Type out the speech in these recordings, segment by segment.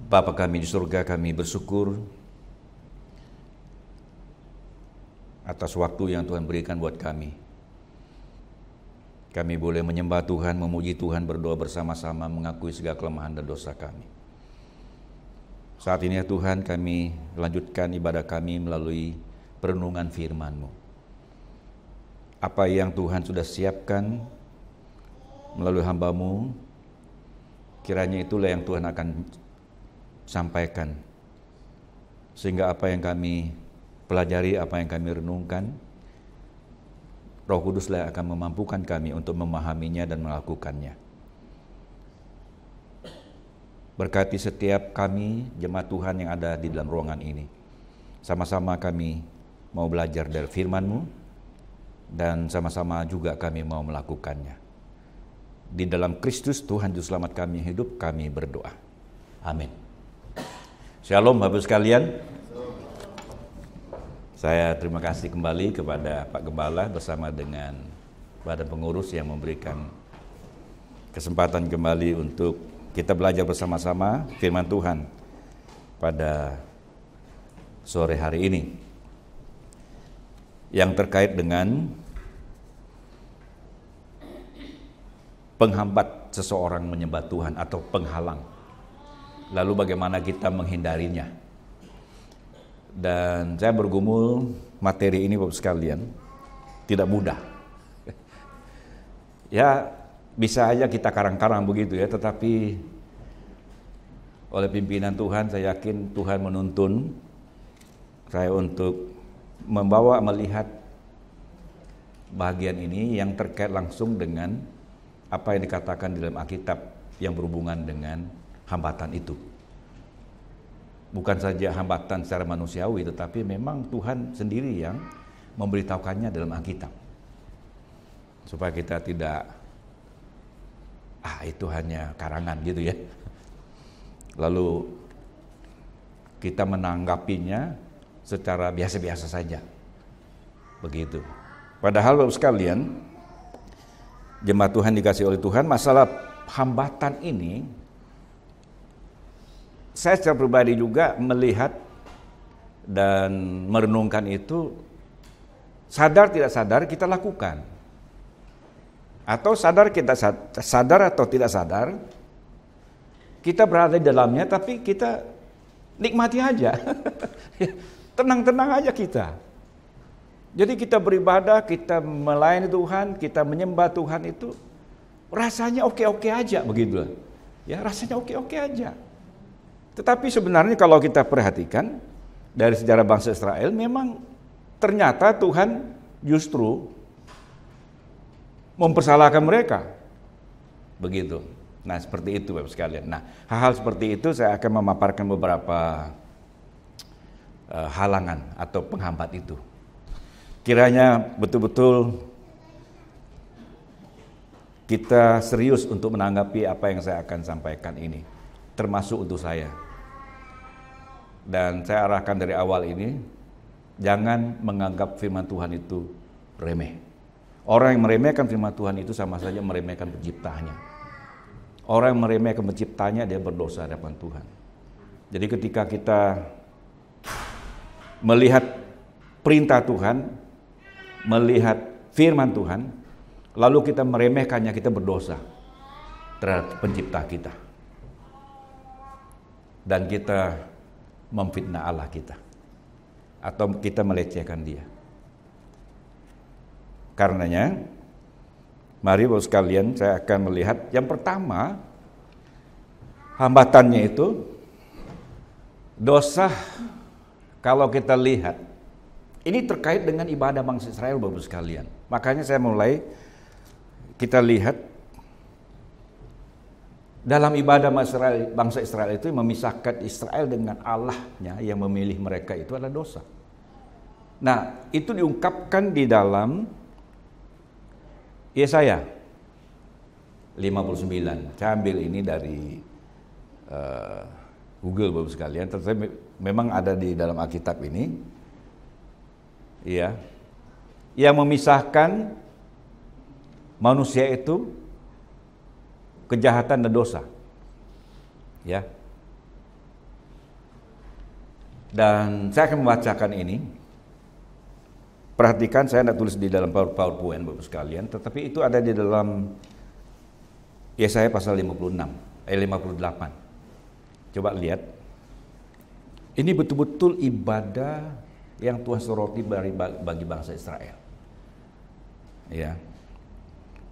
Bapa kami di surga, kami bersyukur atas waktu yang Tuhan berikan buat kami. Kami boleh menyembah Tuhan, memuji Tuhan, berdoa bersama-sama, mengakui segala kelemahan dan dosa kami. Saat ini ya Tuhan, kami lanjutkan ibadah kami melalui perenungan firman-Mu. Apa yang Tuhan sudah siapkan melalui hamba-Mu, kiranya itulah yang Tuhan akan sampaikan. Sehingga apa yang kami pelajari, apa yang kami renungkan, Roh Kuduslah akan memampukan kami untuk memahaminya dan melakukannya. Berkati setiap kami, jemaat Tuhan yang ada di dalam ruangan ini. Sama-sama kami mau belajar dari firman-Mu, dan sama-sama juga kami mau melakukannya. Di dalam Kristus Tuhan Juru Selamat kami hidup, kami berdoa. Amin. Shalom Bapak sekalian. Saya terima kasih kembali kepada Pak Gembala bersama dengan Badan Pengurus yang memberikan kesempatan kembali untuk kita belajar bersama-sama firman Tuhan pada sore hari ini. Yang terkait dengan penghambat seseorang menyembah Tuhan atau penghalang. Lalu bagaimana kita menghindarinya? Dan saya bergumul materi ini Bapak sekalian tidak mudah. Ya bisa aja kita karang-karang begitu ya, tetapi oleh pimpinan Tuhan saya yakin Tuhan menuntun saya untuk membawa melihat bagian ini yang terkait langsung dengan apa yang dikatakan di dalam Alkitab yang berhubungan dengan hambatan itu. Bukan saja hambatan secara manusiawi, tetapi memang Tuhan sendiri yang memberitahukannya dalam Alkitab. Supaya kita tidak, itu hanya karangan gitu ya. Lalu kita menanggapinya secara biasa-biasa saja. Begitu. Padahal Bapak sekalian, jemaat Tuhan dikasih oleh Tuhan, masalah hambatan ini, saya secara pribadi juga melihat dan merenungkan itu, sadar tidak sadar kita lakukan. Atau sadar kita sadar atau tidak sadar, kita berada di dalamnya tapi kita nikmati aja. Tenang-tenang aja kita. Jadi kita beribadah, kita melayani Tuhan, kita menyembah Tuhan itu rasanya oke-oke aja begitu. Ya, rasanya oke-oke aja. Tetapi sebenarnya kalau kita perhatikan dari sejarah bangsa Israel, memang ternyata Tuhan justru mempersalahkan mereka. Begitu. Nah, seperti itu Bapak sekalian. Nah, hal-hal seperti itu saya akan memaparkan beberapa halangan atau penghambat itu. Kiranya betul-betul kita serius untuk menanggapi apa yang saya akan sampaikan ini, termasuk untuk saya. Dan saya arahkan dari awal ini, jangan menganggap firman Tuhan itu remeh. Orang yang meremehkan firman Tuhan itu sama saja meremehkan penciptanya. Orang yang meremehkan penciptanya, dia berdosa di hadapan Tuhan. Jadi ketika kita melihat perintah Tuhan, melihat firman Tuhan, lalu kita meremehkannya, kita berdosa terhadap pencipta kita. Dan kita memfitnah Allah kita, atau kita melecehkan Dia. Karenanya, mari Bapak sekalian, saya akan melihat yang pertama, hambatannya itu dosa. Kalau kita lihat, ini terkait dengan ibadah bangsa Israel Bapak sekalian. Makanya saya mulai, kita lihat dalam ibadah bangsa Israel itu memisahkan Israel dengan Allahnya yang memilih mereka itu adalah dosa. Nah, itu diungkapkan di dalam Yesaya 59. Saya ambil ini dari Google Bapak sekalian, tetapi memang ada di dalam Alkitab ini. Ya. Yang memisahkan manusia itu kejahatan dan dosa. Ya. Dan saya akan membacakan ini. Perhatikan, saya tidak tulis di dalam PowerPoint Bapak sekalian, tetapi itu ada di dalam Yesaya pasal 58. Coba lihat. Ini betul-betul ibadah yang Tuhan soroti bagi bangsa Israel. Ya.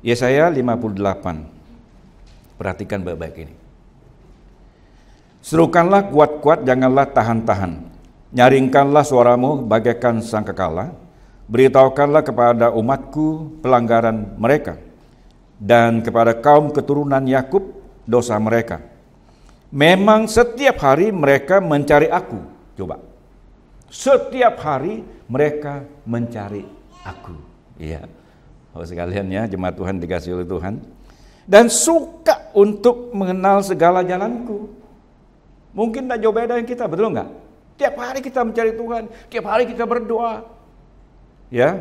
Yesaya 58. Perhatikan baik-baik ini. Serukanlah kuat-kuat, janganlah tahan-tahan. Nyaringkanlah suaramu bagaikan sangkakala. Beritahukanlah kepada umatku pelanggaran mereka, dan kepada kaum keturunan Yakub dosa mereka. Memang setiap hari mereka mencari aku. Coba. Setiap hari mereka mencari aku. Iya. Bapak sekalian ya, jemaat Tuhan dikasih oleh Tuhan. Dan suka untuk mengenal segala jalanku. Mungkin tidak jauh beda yang kita, betul enggak? Tiap hari kita mencari Tuhan, tiap hari kita berdoa. Ya,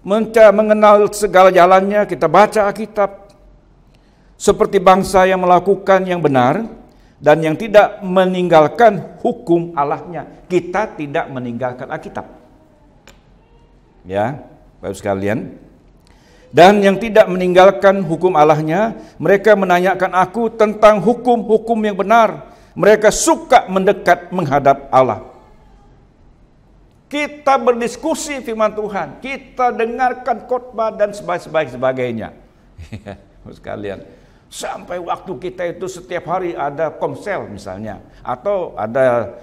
mengenal segala jalannya, kita baca Alkitab seperti bangsa yang melakukan yang benar dan yang tidak meninggalkan hukum Allahnya. Kita tidak meninggalkan Alkitab, ya Bapak sekalian. Dan yang tidak meninggalkan hukum Allahnya, mereka menanyakan aku tentang hukum-hukum yang benar. Mereka suka mendekat menghadap Allah. Kita berdiskusi firman Tuhan, kita dengarkan khotbah dan sebagainya. Sekalian, sampai waktu kita itu setiap hari ada komsel misalnya, atau ada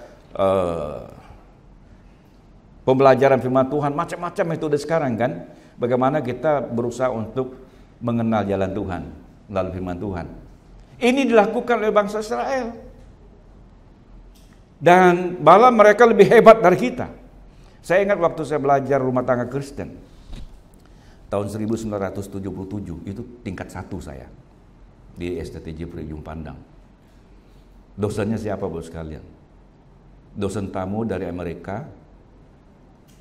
pembelajaran firman Tuhan, macam-macam metode sekarang kan. Bagaimana kita berusaha untuk mengenal jalan Tuhan melalui firman Tuhan. Ini dilakukan oleh bangsa Israel. Dan malah mereka lebih hebat dari kita. Saya ingat waktu saya belajar rumah tangga Kristen tahun 1977, itu tingkat 1 saya di STTJ Ujung Pandang. Dosennya siapa Bapak sekalian? Dosen tamu dari Amerika,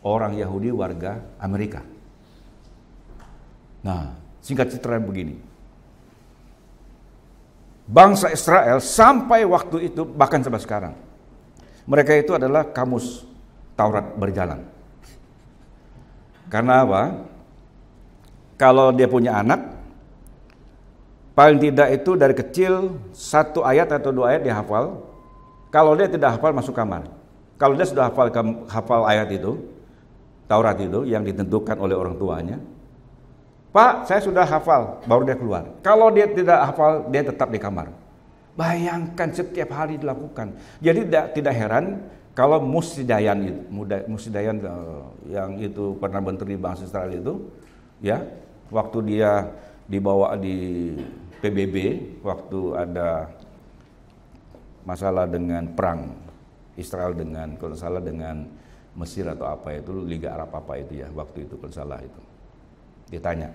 orang Yahudi warga Amerika. Nah, singkat cerita begini. Bangsa Israel sampai waktu itu, bahkan sampai sekarang, mereka itu adalah kamus Taurat berjalan. Karena apa? Kalau dia punya anak, paling tidak itu dari kecil 1 ayat atau 2 ayat dihafal. Kalau dia tidak hafal, masuk kamar. Kalau dia sudah hafal ayat itu, Taurat itu yang ditentukan oleh orang tuanya, Pak, saya sudah hafal, baru dia keluar. Kalau dia tidak hafal, dia tetap di kamar. Bayangkan setiap hari dilakukan. Jadi tidak heran kalau Musa Dayan yang itu pernah menteri bangsa Israel itu, ya, waktu dia dibawa di PBB, waktu ada masalah dengan perang Israel dengan, kalau salah dengan Mesir atau apa itu, Liga Arab apa itu ya, waktu itu kalau salah itu, ditanya,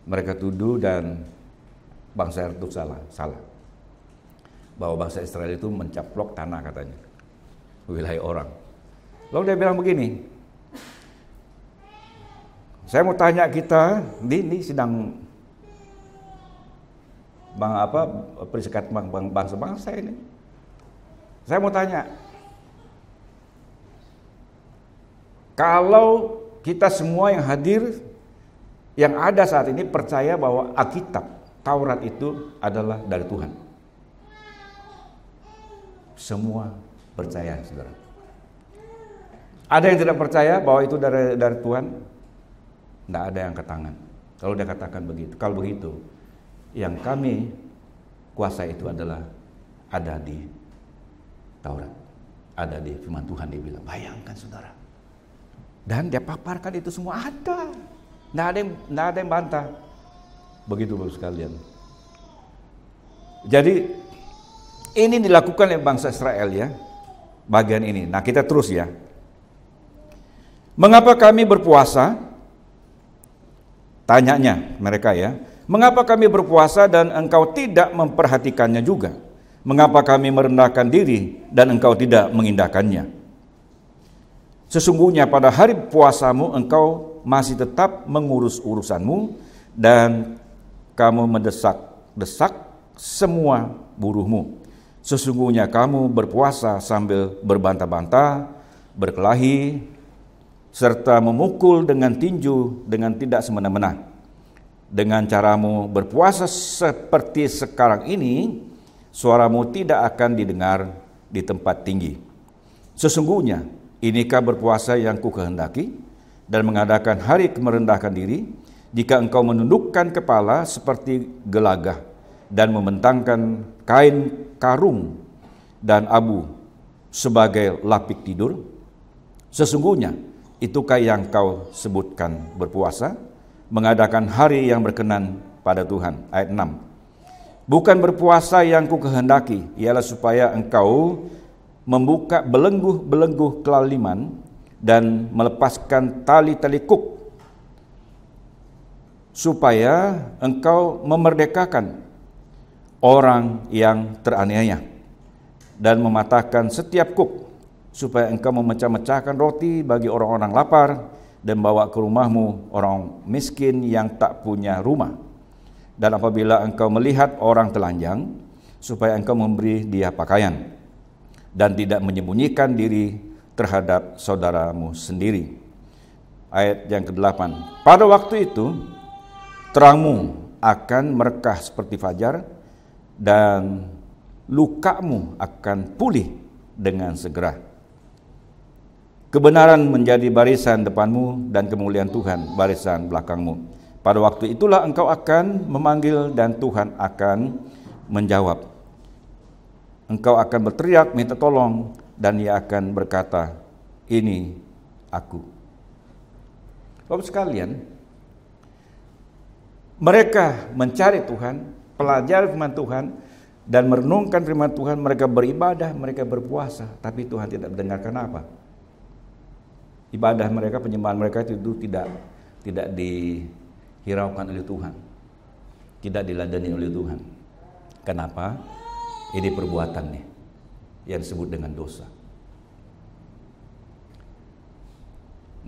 mereka tuduh dan bangsa itu salah. Bahwa bangsa Israel itu mencaplok tanah katanya, wilayah orang. Lalu dia bilang begini, saya mau tanya kita, ini sidang perisekat bangsa-bangsa ini. Saya mau tanya, kalau kita semua yang hadir, yang ada saat ini percaya bahwa Alkitab, Taurat itu adalah dari Tuhan. Semua percaya, saudara. Ada yang tidak percaya bahwa itu dari Tuhan? Tidak ada yang angkat tangan. Kalau dia katakan begitu, kalau begitu, yang kami kuasa itu adalah ada di Taurat, ada di firman Tuhan, dia bilang. Bayangkan saudara. Dan dia paparkan itu semua ada. Tidak ada yang bantah. Begitu Bapak sekalian. Jadi ini dilakukan oleh bangsa Israel ya, bagian ini. Nah kita terus ya. Mengapa kami berpuasa? Tanyanya mereka ya. Mengapa kami berpuasa dan engkau tidak memperhatikannya juga? Mengapa kami merendahkan diri dan engkau tidak mengindahkannya? Sesungguhnya pada hari puasamu engkau masih tetap mengurus urusanmu dan kamu mendesak-desak semua buruhmu. Sesungguhnya kamu berpuasa sambil berbantah-bantah, berkelahi, serta memukul dengan tinju dengan tidak semena-mena. Dengan caramu berpuasa seperti sekarang ini, suaramu tidak akan didengar di tempat tinggi. Sesungguhnya, inikah berpuasa yang kukehendaki dan mengadakan hari merendahkan diri, jika engkau menundukkan kepala seperti gelagah dan membentangkan kain karung dan abu sebagai lapik tidur? Sesungguhnya, itukah yang kau sebutkan berpuasa, mengadakan hari yang berkenan pada Tuhan? Ayat 6. Bukan berpuasa yang kukehendaki, ialah supaya engkau membuka belenggu-belenggu kelaliman dan melepaskan tali-tali kuk, supaya engkau memerdekakan orang yang teraniaya dan mematahkan setiap kuk, supaya engkau memecah-mecahkan roti bagi orang-orang lapar dan bawa ke rumahmu orang miskin yang tak punya rumah. Dan apabila engkau melihat orang telanjang, supaya engkau memberi dia pakaian dan tidak menyembunyikan diri terhadap saudaramu sendiri. Ayat yang ke-8. Pada waktu itu terangmu akan merekah seperti fajar dan lukamu akan pulih dengan segera. Kebenaran menjadi barisan depanmu dan kemuliaan Tuhan barisan belakangmu. Pada waktu itulah engkau akan memanggil dan Tuhan akan menjawab. Engkau akan berteriak minta tolong dan Ia akan berkata, ini aku. Bapak sekalian, mereka mencari Tuhan, pelajari firman Tuhan, dan merenungkan firman Tuhan. Mereka beribadah, mereka berpuasa, tapi Tuhan tidak mendengarkan apa. Ibadah mereka, penyembahan mereka itu tidak dihiraukan oleh Tuhan, tidak diladani oleh Tuhan. Kenapa? Ini perbuatan nih yang disebut dengan dosa.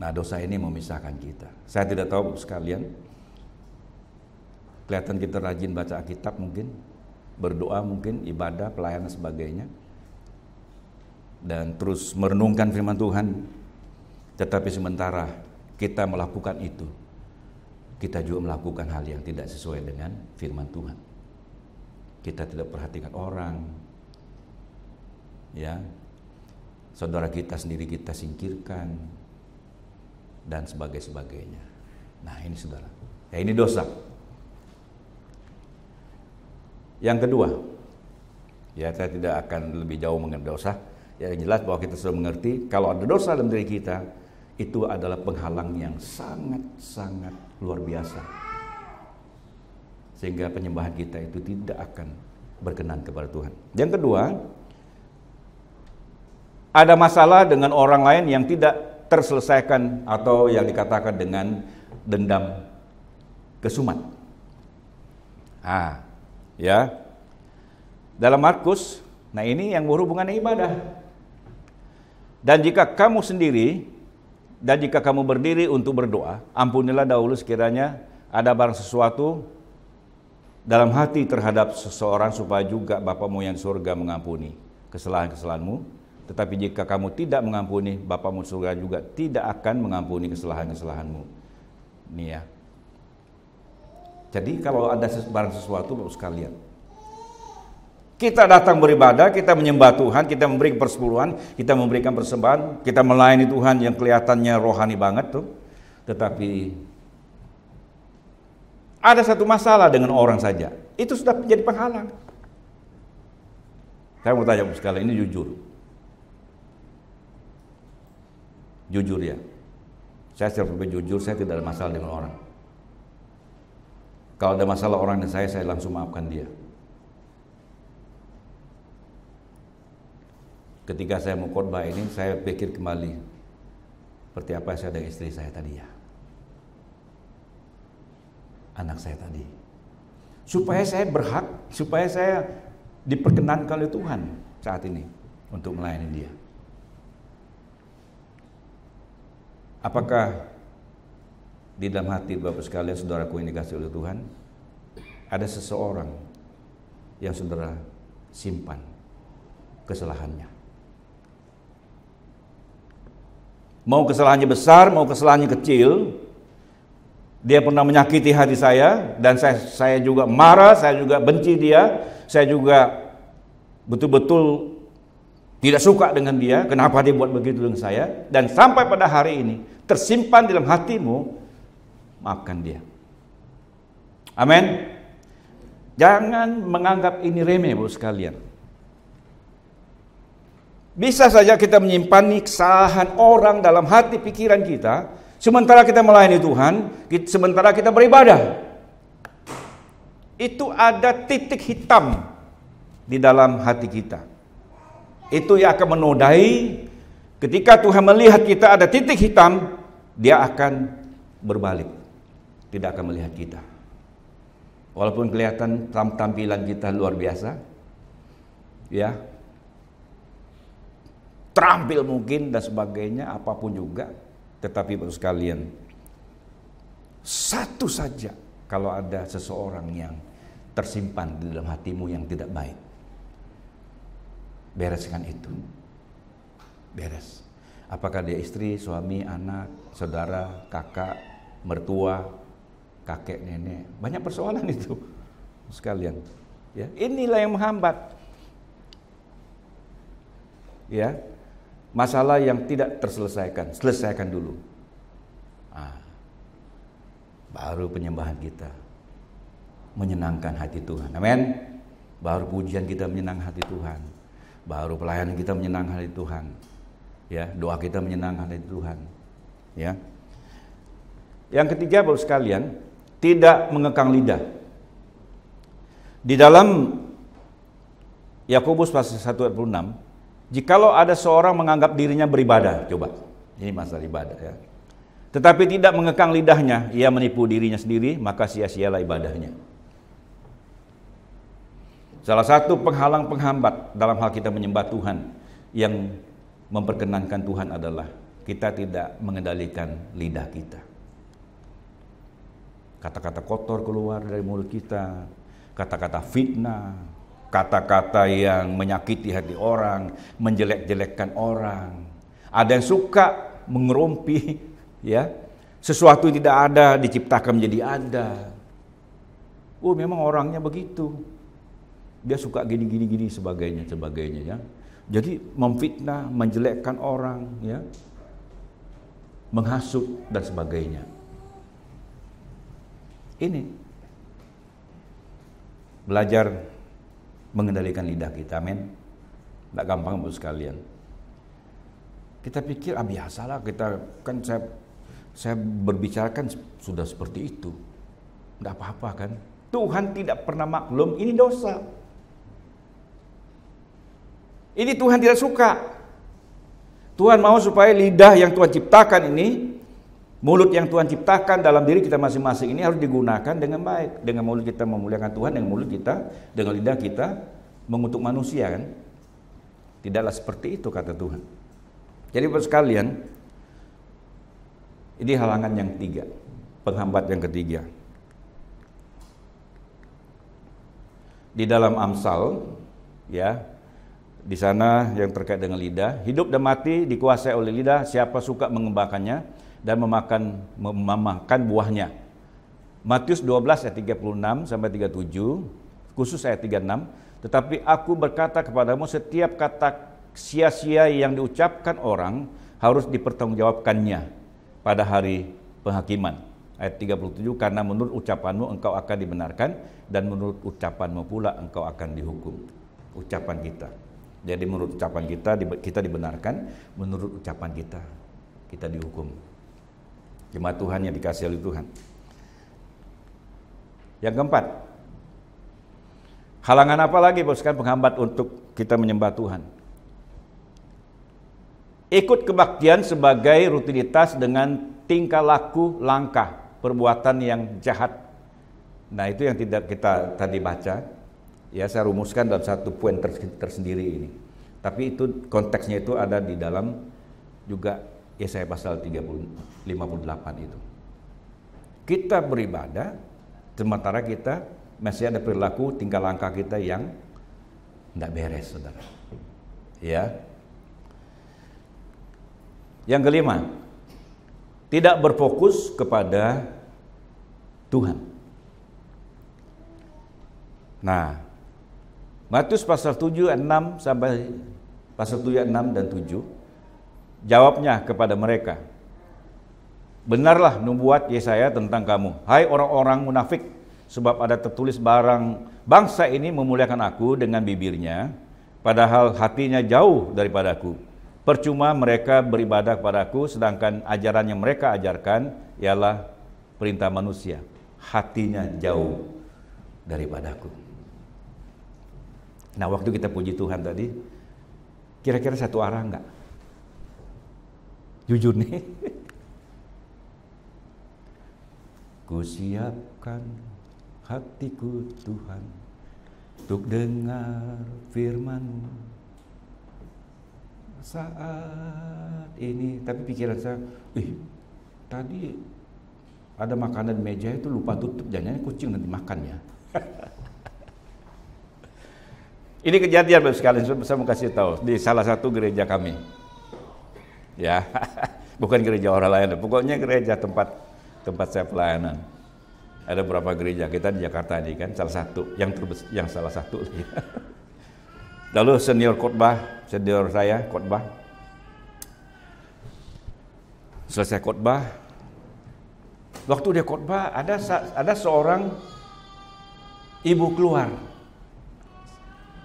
Nah, dosa ini memisahkan kita. Saya tidak tahu sekalian, kelihatan kita rajin baca Alkitab mungkin, berdoa mungkin, ibadah, pelayanan sebagainya, dan terus merenungkan firman Tuhan. Tetapi sementara kita melakukan itu, kita juga melakukan hal yang tidak sesuai dengan firman Tuhan. Kita tidak perhatikan orang, ya, saudara kita sendiri kita singkirkan, dan sebagainya. Nah, ini saudara, ya ini dosa. Yang kedua, ya saya tidak akan lebih jauh mengenai dosa. Yang jelas bahwa kita sudah mengerti kalau ada dosa dalam diri kita, itu adalah penghalang yang sangat-sangat luar biasa, sehingga penyembahan kita itu tidak akan berkenan kepada Tuhan. Yang kedua, ada masalah dengan orang lain yang tidak terselesaikan atau yang dikatakan dengan dendam kesumat. Ya, dalam Markus, nah ini yang berhubungan dengan ibadah. Dan jika kamu sendiri dan jika kamu berdiri untuk berdoa, ampunilah dahulu sekiranya ada barang sesuatu dalam hati terhadap seseorang, supaya juga Bapamu yang di surga mengampuni kesalahan-kesalahanmu. Tetapi jika kamu tidak mengampuni, Bapamu di surga juga tidak akan mengampuni kesalahan-kesalahanmu. Ini ya. Jadi kalau ada barang sesuatu, Bapak sekalian, kita datang beribadah, kita menyembah Tuhan, kita memberi persepuluhan, kita memberikan persembahan, kita melayani Tuhan yang kelihatannya rohani banget tuh. Tetapi ada satu masalah dengan orang saja, itu sudah menjadi penghalang. Saya mau tanya sekali, ini jujur. Jujur ya. Saya secara jujur, saya tidak ada masalah dengan orang. Kalau ada masalah orang dengan saya langsung maafkan dia. Ketika saya mau khotbah ini, saya pikir kembali seperti apa saya dengan istri saya tadi ya, anak saya tadi, supaya saya berhak, supaya saya diperkenankan oleh Tuhan saat ini untuk melayani dia. Apakah di dalam hati Bapak sekalian, saudaraku yang dikasihi oleh Tuhan, ada seseorang yang saudara simpan kesalahannya. Mau kesalahannya besar, mau kesalahannya kecil, dia pernah menyakiti hati saya, dan saya juga marah, saya juga benci dia, saya juga betul-betul tidak suka dengan dia, kenapa dia buat begitu dengan saya, dan sampai pada hari ini tersimpan dalam hatimu, maafkan dia. Amin. Jangan menganggap ini remeh, Bapak sekalian. Bisa saja kita menyimpan kesalahan orang dalam hati pikiran kita, sementara kita melayani Tuhan, sementara kita beribadah. Itu ada titik hitam di dalam hati kita. Itu yang akan menodai. Ketika Tuhan melihat kita ada titik hitam, dia akan berbalik, tidak akan melihat kita. Walaupun kelihatan tampilan kita luar biasa, ya, terampil mungkin dan sebagainya, apapun juga, tetapi Bapak sekalian, satu saja kalau ada seseorang yang tersimpan di dalam hatimu yang tidak baik, bereskan itu. Beres. Apakah dia istri, suami, anak, saudara, kakak, mertua, kakek, nenek, banyak persoalan itu sekalian. Ya, inilah yang menghambat. Ya, masalah yang tidak terselesaikan, selesaikan dulu. Baru penyembahan kita menyenangkan hati Tuhan. Amin. Baru pujian kita menyenangkan hati Tuhan. Baru pelayanan kita menyenangkan hati Tuhan. Ya, doa kita menyenangkan hati Tuhan. Ya. Yang ketiga, Bapak sekalian, tidak mengekang lidah. Di dalam Yakobus pasal 1 ayat 26, jikalau ada seorang menganggap dirinya beribadah, coba, ini masalah ibadah ya, tetapi tidak mengekang lidahnya, ia menipu dirinya sendiri, maka sia-sialah ibadahnya. Salah satu penghalang penghambat dalam hal kita menyembah Tuhan yang memperkenankan Tuhan adalah kita tidak mengendalikan lidah kita. Kata-kata kotor keluar dari mulut kita, kata-kata fitnah, kata-kata yang menyakiti hati orang, menjelek-jelekkan orang. Ada yang suka mengerumpi, ya, sesuatu yang tidak ada diciptakan menjadi ada. Oh, memang orangnya begitu. Dia suka gini sebagainya ya. Jadi memfitnah, menjelekkan orang, ya, menghasut dan sebagainya. Ini belajar mengendalikan lidah kita, amin. Tidak gampang Bapak sekalian. Kita pikir biasalah, kita kan saya berbicara kan sudah seperti itu, tidak apa-apa kan. Tuhan tidak pernah maklum ini dosa. Ini Tuhan tidak suka. Tuhan mau supaya lidah yang Tuhan ciptakan ini, mulut yang Tuhan ciptakan dalam diri kita masing-masing ini harus digunakan dengan baik. Dengan mulut kita memuliakan Tuhan, dengan mulut kita, dengan lidah kita mengutuk manusia kan. Tidaklah seperti itu kata Tuhan. Jadi Bapak sekalian, ini halangan yang ketiga, penghambat yang ketiga. Di dalam Amsal, ya, di sana yang terkait dengan lidah, hidup dan mati dikuasai oleh lidah, siapa suka mengembangkannya dan memakan buahnya. Matius 12 ayat 36 sampai 37, khusus ayat 36, tetapi aku berkata kepadamu, setiap kata sia-sia yang diucapkan orang harus dipertanggungjawabkannya pada hari penghakiman. Ayat 37, karena menurut ucapanmu engkau akan dibenarkan dan menurut ucapanmu pula engkau akan dihukum. Ucapan kita. Jadi menurut ucapan kita dibenarkan, menurut ucapan kita dihukum. Jemaat Tuhan yang dikasihi oleh Tuhan. Yang keempat, halangan apa lagi Bos kan penghambat untuk kita menyembah Tuhan? Ikut kebaktian sebagai rutinitas dengan tingkah laku langkah, perbuatan yang jahat. Nah, itu yang tidak kita tadi baca. Ya, saya rumuskan dalam satu poin tersendiri ini. Tapi itu konteksnya itu ada di dalam juga Yesaya pasal 58 itu. Kita beribadah sementara kita masih ada perilaku tingkah langkah kita yang tidak beres, saudara. Ya. Yang kelima, tidak berfokus kepada Tuhan. Nah, Matius pasal 7, 6 sampai pasal 7, 6 dan 7, jawabnya kepada mereka, benarlah nubuat Yesaya tentang kamu, hai orang-orang munafik, sebab ada tertulis bangsa ini memuliakan aku dengan bibirnya, padahal hatinya jauh daripadaku. Percuma mereka beribadah kepadaku, sedangkan ajaran yang mereka ajarkan ialah perintah manusia. Hatinya jauh daripadaku. Nah, waktu kita puji Tuhan tadi, kira-kira satu arah enggak? Jujur nih. Kusiapkan hatiku Tuhan untuk dengar firman-Mu saat ini. Tapi pikiran saya, tadi ada makanan di meja itu lupa tutup, jangan kucing nanti makannya. Ini kejadian Bapak sekalian, saya mau kasih tahu di salah satu gereja kami. Ya, bukan gereja orang lain, pokoknya gereja tempat saya pelayanan. Ada beberapa gereja kita di Jakarta ini kan, salah satu yang salah satu. Lalu senior saya khotbah. Selesai khotbah, waktu dia khotbah ada seorang ibu keluar.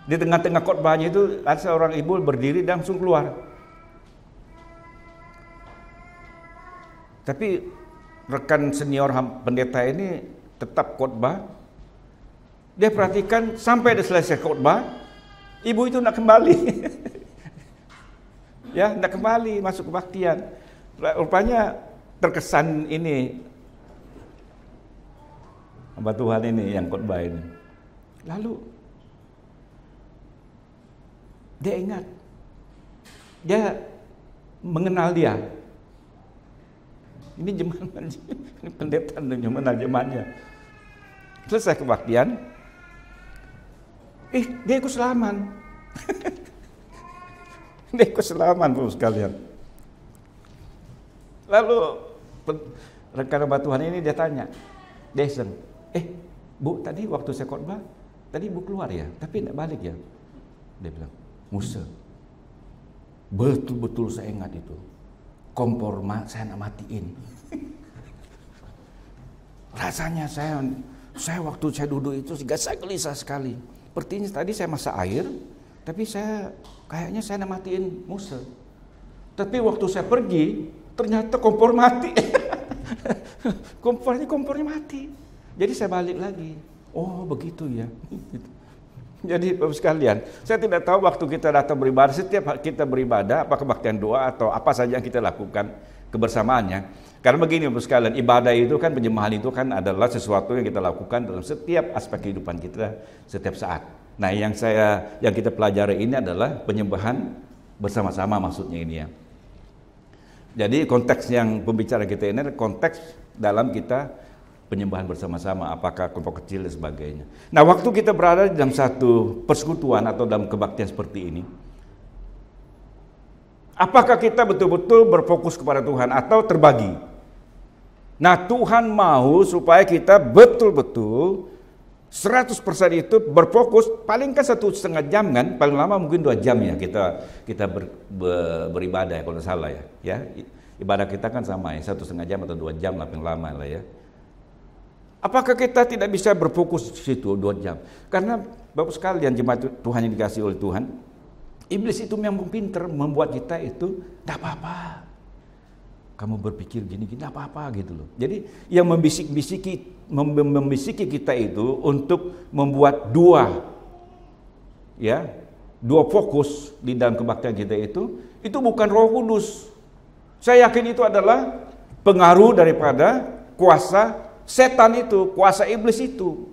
Di tengah-tengah khotbahnya itu ada seorang ibu berdiri dan langsung keluar. Tapi rekan senior pendeta ini tetap khotbah. Dia perhatikan sampai dia selesai khotbah, ibu itu nak kembali. Ya, nak kembali masuk kebaktian. Rupanya terkesan ini hamba Tuhan ini yang khotbah ini. Lalu dia ingat, dia mengenal dia. Ini jemaat pendeta mengenal jemaatnya. Selesai kebaktian, dia ikut selaman. Dia ikut selaman, Bapak sekalian. Lalu rekan hamba Tuhan ini dia tanya, dia iseng, Bu, tadi waktu saya khotbah, tadi Bu keluar ya, tapi tidak balik ya? Dia bilang, Musa, betul-betul saya ingat itu. Kompor saya nak matiin. Rasanya saya waktu saya duduk itu saya gelisah sekali. Sepertinya tadi saya masak air, tapi kayaknya saya nak matiin Musa. Tapi waktu saya pergi, ternyata kompor mati. Kompornya mati. Jadi saya balik lagi. Oh, begitu ya. Jadi Bapak sekalian, saya tidak tahu waktu kita datang beribadah, setiap kita beribadah, apa kebaktian doa atau apa saja yang kita lakukan kebersamaannya. Karena begini Bapak sekalian, ibadah itu kan, penyembahan itu kan adalah sesuatu yang kita lakukan dalam setiap aspek kehidupan kita setiap saat. Nah, yang kita pelajari ini adalah penyembahan bersama-sama, maksudnya ini ya. Jadi konteks yang pembicara kita ini adalah konteks dalam kita penyembahan bersama-sama, apakah kelompok kecil dan sebagainya. Nah, waktu kita berada dalam satu persekutuan atau dalam kebaktian seperti ini, apakah kita betul-betul berfokus kepada Tuhan atau terbagi? Nah, Tuhan mau supaya kita betul-betul 100% itu berfokus, paling kan 1,5 jam kan, paling lama mungkin 2 jam ya kita beribadah ya, kalau salah ya. Ibadah kita kan sama ya, 1,5 jam atau 2 jam lah paling lama lah ya. Apakah kita tidak bisa berfokus di situ 2 jam? Karena Bapak sekalian, jemaat Tuhan yang dikasihi oleh Tuhan, iblis itu memang pintar membuat kita itu tidak apa-apa. Kamu berpikir gini-gini, tidak apa-apa gitu loh. Jadi yang membisiki kita itu untuk membuat dua fokus di dalam kebaktian kita itu bukan Roh Kudus. Saya yakin itu adalah pengaruh daripada kuasa setan itu, kuasa iblis itu.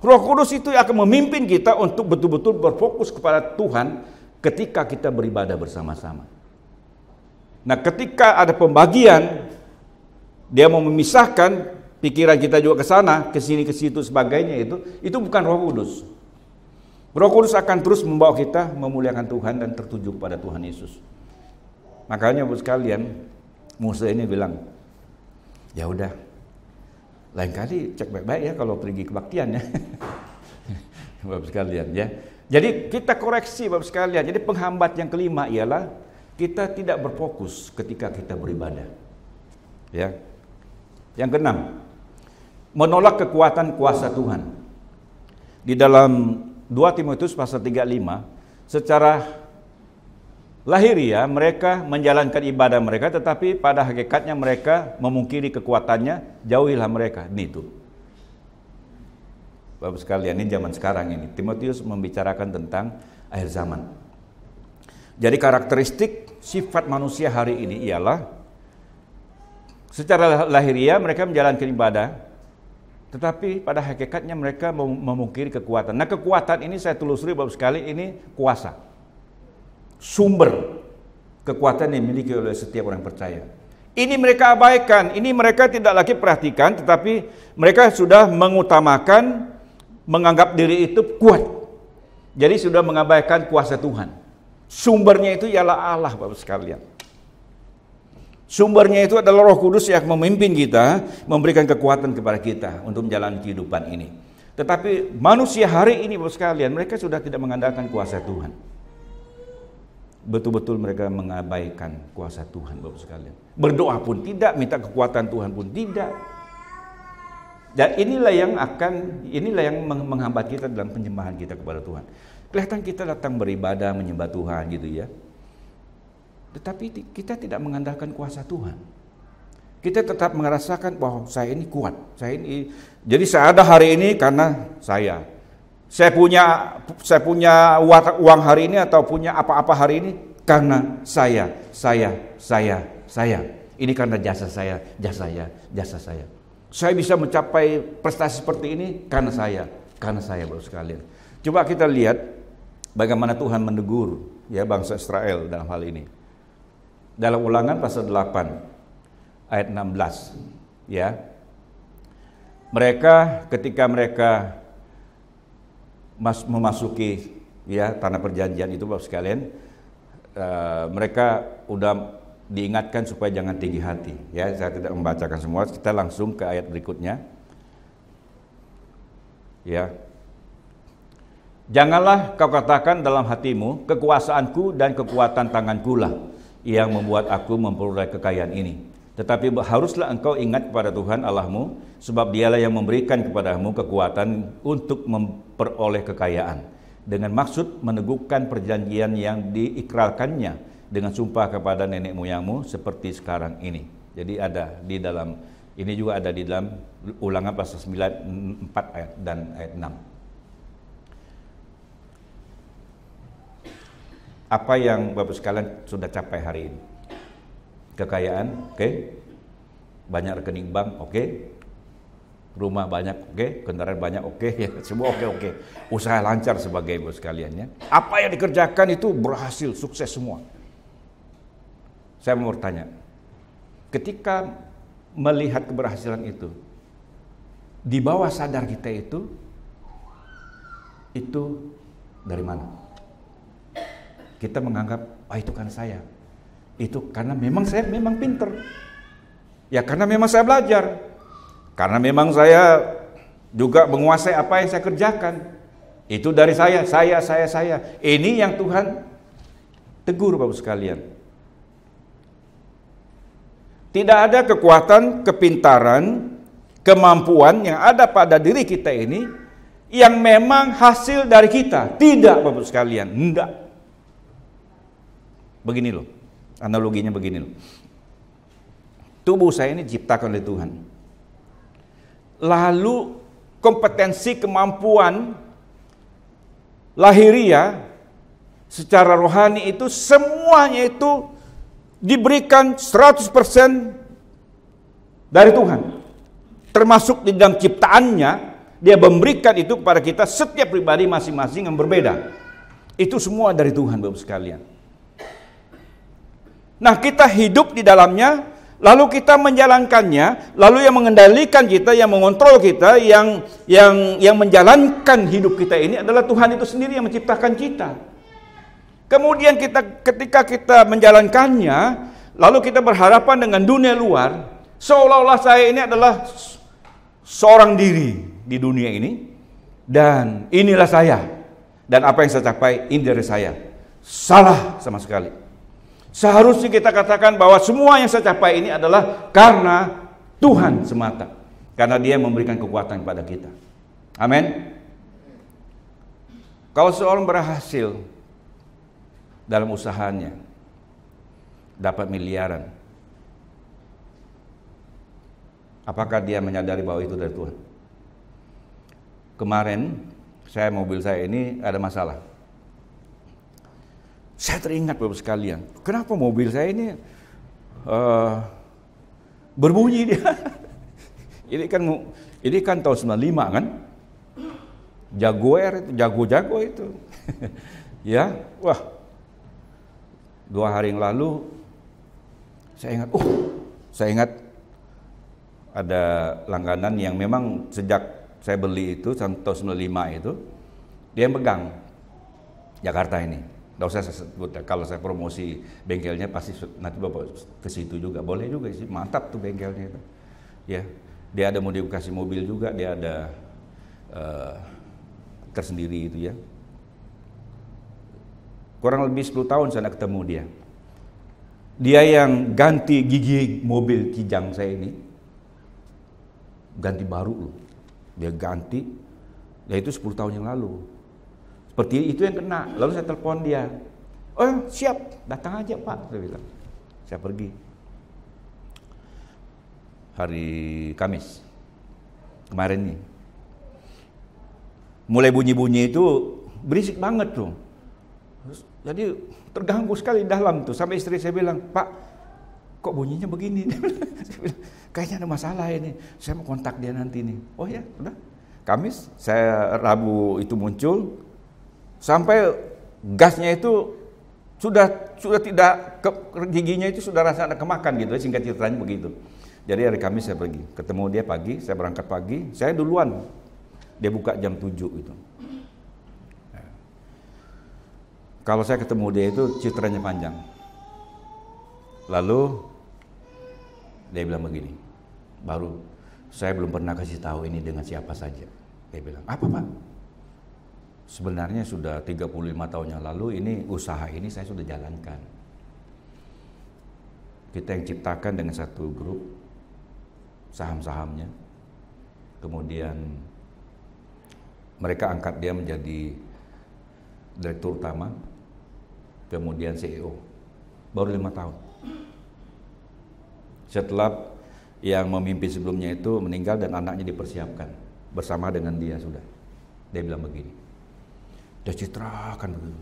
Roh Kudus itu akan memimpin kita untuk betul-betul berfokus kepada Tuhan ketika kita beribadah bersama-sama. Nah, ketika ada pembagian, dia mau memisahkan pikiran kita juga ke sana, ke sini, ke situ, sebagainya itu bukan Roh Kudus. Roh Kudus akan terus membawa kita memuliakan Tuhan dan tertuju kepada Tuhan Yesus. Makanya Bapak sekalian, Musa ini bilang, ya udah, lain kali cek baik-baik ya kalau pergi kebaktian ya. Bapak sekalian ya. Jadi kita koreksi Bapak sekalian. Jadi penghambat yang kelima ialah kita tidak berfokus ketika kita beribadah. Ya. Yang keenam, menolak kekuatan kuasa Tuhan. Di dalam 2 Timotius pasal 35, secara lahiriah mereka menjalankan ibadah mereka, tetapi pada hakikatnya mereka memungkiri kekuatannya, jauhilah mereka. Ini tuh. Bapak sekalian, ini zaman sekarang ini. Timotius membicarakan tentang akhir zaman. Jadi karakteristik sifat manusia hari ini ialah secara lahiriah mereka menjalankan ibadah, tetapi pada hakikatnya mereka memungkiri kekuatan. Nah, kekuatan ini saya telusuri Bapak sekali, ini kuasa. Sumber kekuatan yang dimiliki oleh setiap orang percaya. Ini mereka abaikan, ini mereka tidak lagi perhatikan, tetapi mereka sudah mengutamakan, menganggap diri itu kuat. Jadi sudah mengabaikan kuasa Tuhan. Sumbernya itu ialah Allah Bapak sekalian. Sumbernya itu adalah Roh Kudus yang memimpin kita, memberikan kekuatan kepada kita untuk menjalani kehidupan ini. Tetapi manusia hari ini Bapak sekalian, mereka sudah tidak mengandalkan kuasa Tuhan. Betul-betul mereka mengabaikan kuasa Tuhan Bapak sekalian. Berdoa pun tidak, minta kekuatan Tuhan pun tidak. Dan inilah yang menghambat kita dalam penyembahan kita kepada Tuhan. Kelihatan kita datang beribadah, menyembah Tuhan gitu ya. Tetapi kita tidak mengandalkan kuasa Tuhan. Kita tetap merasakan bahwa saya ini kuat. Jadi saya ada hari ini karena saya. Saya punya uang hari ini atau punya apa-apa hari ini karena saya. Ini karena jasa saya. Saya bisa mencapai prestasi seperti ini karena saya Bapak sekalian. Coba kita lihat bagaimana Tuhan menegur ya bangsa Israel dalam hal ini. Dalam Ulangan pasal 8 ayat 16 ya. Mereka ketika mereka memasuki ya tanah perjanjian itu Bapak sekalian, mereka udah diingatkan supaya jangan tinggi hati. Ya, saya tidak membacakan semua, kita langsung ke ayat berikutnya. Ya. Janganlah kau katakan dalam hatimu, kekuasaanku dan kekuatan tanganku lah yang membuat aku memperoleh kekayaan ini. Tetapi haruslah engkau ingat kepada Tuhan Allahmu, sebab dialah yang memberikan kepadamu kekuatan untuk memperoleh kekayaan, dengan maksud meneguhkan perjanjian yang diikrarkannya dengan sumpah kepada nenek moyangmu seperti sekarang ini. Jadi ada di dalam, ini juga ada di dalam Ulangan pasal 9, 4 ayat dan ayat 6. Apa yang Bapak sekalian sudah capai hari ini? Kekayaan, oke. Banyak rekening bank, oke. Rumah banyak, oke. Kendaraan banyak, oke. Ya, semua oke. Usaha lancar sebagai Bapak sekalian ya. Apa yang dikerjakan itu berhasil, sukses semua. Saya mau bertanya, ketika melihat keberhasilan itu, di bawah sadar kita itu dari mana? Kita menganggap, itu kan saya. Itu karena memang saya pinter. Ya karena memang saya belajar. Karena memang saya juga menguasai apa yang saya kerjakan. Itu dari saya. Ini yang Tuhan tegur Bapak sekalian. Tidak ada kekuatan, kepintaran, kemampuan yang ada pada diri kita ini yang memang hasil dari kita. Tidak Bapak sekalian, enggak. Begini loh, analoginya begini loh. Tubuh saya ini diciptakan oleh Tuhan. Lalu kompetensi, kemampuan lahiriah secara rohani itu semuanya itu diberikan 100% dari Tuhan. Termasuk di dalam ciptaannya, dia memberikan itu kepada kita setiap pribadi masing-masing yang berbeda. Itu semua dari Tuhan Bapak sekalian. Nah, kita hidup di dalamnya lalu kita menjalankannya, lalu yang mengendalikan kita, yang mengontrol kita, yang menjalankan hidup kita ini adalah Tuhan itu sendiri yang menciptakan kita. Kemudian ketika kita menjalankannya, lalu kita berhadapan dengan dunia luar, seolah-olah saya ini adalah seorang diri di dunia ini, dan inilah saya, dan apa yang saya capai ini dari saya. Salah sama sekali. Seharusnya kita katakan bahwa semua yang saya capai ini adalah karena Tuhan semata, karena Dia memberikan kekuatan kepada kita. Amin. Kalau seorang berhasil dalam usahanya, dapat miliaran, apakah dia menyadari bahwa itu dari Tuhan? Kemarin mobil saya ini ada masalah. Saya teringat Bapak sekalian, kenapa mobil saya ini berbunyi dia? Ini kan tahun 95 kan? Jaguar itu, jago-jago itu. Ya, wah. 2 hari yang lalu saya ingat ada langganan yang memang sejak saya beli itu tahun 95 itu dia yang pegang Jakarta ini. Nggak usah saya sebut, kalau saya promosi bengkelnya pasti nanti Bapak ke situ juga, boleh juga sih, mantap tuh bengkelnya itu. Ya, dia ada modifikasi mobil juga, dia ada tersendiri itu ya. Kurang lebih 10 tahun saya ketemu dia. Dia yang ganti gigi mobil Kijang saya ini, ganti baru loh. Dia ganti, ya itu 10 tahun yang lalu. Seperti itu yang kena. Lalu saya telepon dia. Oh siap, datang aja Pak. Saya bilang. Saya pergi. Hari Kamis. Kemarin nih. Mulai bunyi-bunyi itu berisik banget tuh. Jadi terganggu sekali di dalam tuh. Sampai istri saya bilang, Pak, kok bunyinya begini? Saya bilang, kayaknya ada masalah ini. Saya mau kontak dia nanti nih. Oh ya, udah. Kamis, Rabu itu muncul. Sampai gasnya itu sudah tidak, giginya itu sudah rasa ada kemakan gitu, singkat ceritanya begitu. Jadi hari Kamis saya pergi, ketemu dia pagi, saya berangkat pagi, saya duluan. Dia buka jam 7 itu. Nah, kalau saya ketemu dia itu citranya panjang. Lalu dia bilang begini, baru saya belum pernah kasih tahu ini dengan siapa saja. Dia bilang, apa Pak? Sebenarnya sudah 35 tahun yang lalu ini usaha ini saya sudah jalankan. Kita yang ciptakan dengan satu grup saham-sahamnya. Kemudian mereka angkat dia menjadi direktur utama, kemudian CEO. Baru 5 tahun. Setelah yang memimpin sebelumnya itu meninggal dan anaknya dipersiapkan bersama dengan dia sudah. Dia bilang begini. Dia citrakan begitu.